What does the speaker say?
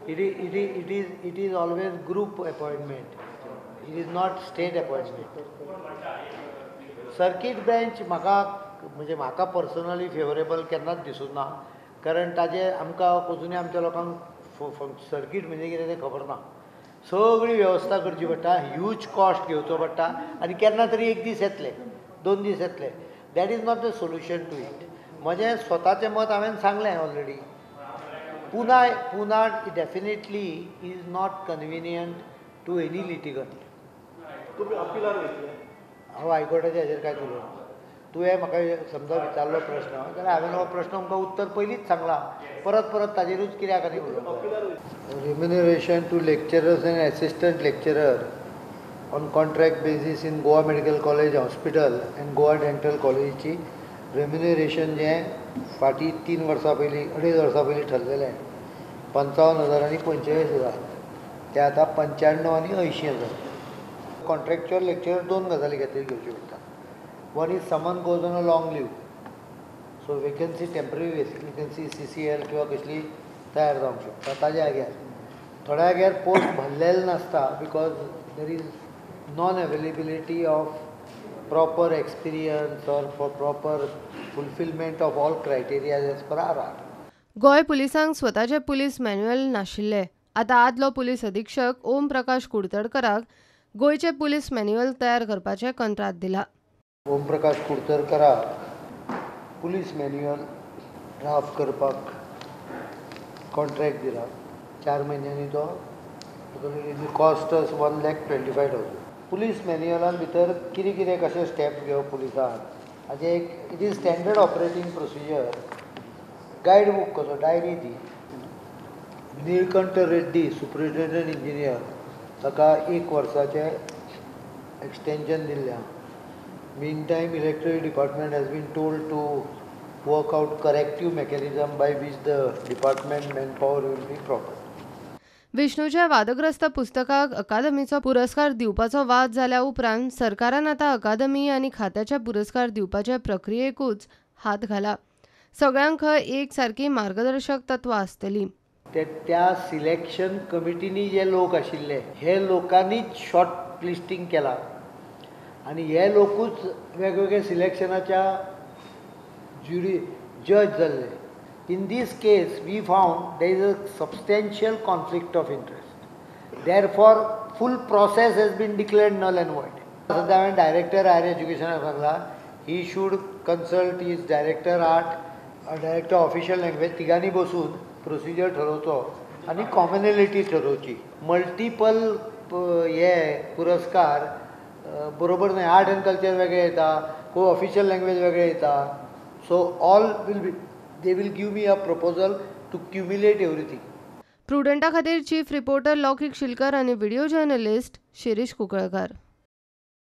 It is always group appointment. It is not state appointment. Circuit bench म्हाका personally favourable केन्नाच दिसूंक ना, कारण ताजे आमकां अजुनूय आमच्या लोकांक सर्कीट म्हणजे कितें तें खबर ना. सगळी वेवस्था करची पडटा, ह्यूज कॉस्ट घेवचो पडटा आनी केन्ना तरी एक दीस येतले, 2 दीस येतले. That is not the solution to it. म्हजें स्वताचें मत हांवें सांगलें already. Pune definitely is not convenient to any litigant. तुम्ही अपिलार वयतले? हांव हायकोर्टाच्या हाजेर कांयच उलोवना. तुवें म्हाका समजा विचारलो प्रश्न जाल्यार हांवें हो प्रश्न तुमकां उत्तर पयलींच सांगलां. परत परत ताजेरूच कित्याक आनी उलोवप. Remuneration to lecturers and assistant lecturer on contract basis in Goa medical college hospital and Goa dental कॉलेजीची रेम्युनरेशन जें फाटीं 3 वर्सां पयलीं 2.5 वर्सां पयलीं ठरलेलें 55,000 आनी 45,000 तें आतां 95 आनी 80,000. कॉन्ट्रॅक्च्युअल लेक्चरर 2 गजाली खातीर घेवची पडटा. One is someone goes on a long leave, so vacancy temporary vacancy CCL किंवा कसली तयार जावंक शकता. ताज्या जाग्यार थोड्या जाग्यार पोस्ट भरलेले नासता because there is non availability of proper experience or for proper fulfilment of all criteria as per RR. Goa पुलिसांक स्वताचे पुलीस मॅन्युअल नाशिल्ले. आतां आदलो पुलीस अधीक्षक ओम प्रकाश कुडतरकाराक गोंयचे पुलीस मॅन्युअल तयार करपाचें कंत्राट दिलां. Om Prakash कुडतरकाराक police manual draft करपाक कॉन्ट्रॅक्ट दिला. 4 म्हयन्यांनी तो कॉस्ट 1,25,000. पुलीस मॅन्युअलान भितर कितें कितें कशें स्टेप घेवप पुलिसांक हाजें एक it is standard operating procedure. Guide book कसो डायरी दी. नीलकंठ रेड्डी सुपरिटेंडंट इंजिनियर ताका 1 वर्साचें एक्सटेंशन दिल्लें. Meantime, electric department has been told to work out corrective mechanism by which the department manpower will be proper. विष्णूच्या वादग्रस्त पुस्तकाक अकादमीचो पुरस्कार दिवपाचो वाद जाल्या उपरांत सरकारान आतां अकादमी आनी खात्याचे पुरस्कार दिवपाचे प्रक्रियेकूच हात घाला. सगळ्यांक एक सारकी मार्गदर्शक तत्वां आसतलीं. त्या सिलेक्शन कमिटीनी जे लोक आशिल्ले हे लोकांनीच शॉर्ट लिस्टिंग केलां आनी हे लोकूच वेगवेगळ्या सिलेक्शनाच्या जज जाल्ले. In this case we found there is a substantial conflict of interest. Therefore full process has been declared null and void. सद्या हांवें डायरेक्टर हायर एज्युकेशनाक सांगलां he should consult his director art director official language तिगांनी बसून procedure ठरोवचो आनी कॉमनॅलिटी ठरोवची. Multiple हे पुरस्कार बरोबर नाही. आर्ट एंड कल्चर वेगळे येता, को ऑफिशियल लँग्वेज वेगळे येता. So all will be they will give me a proposal to cumulate everything. प्रुडंटा खातीर चीफ रिपोर्टर लौकीक शिलकर आनी व्हिडिओ जर्नलिस्ट शिरीष कुंकळकर.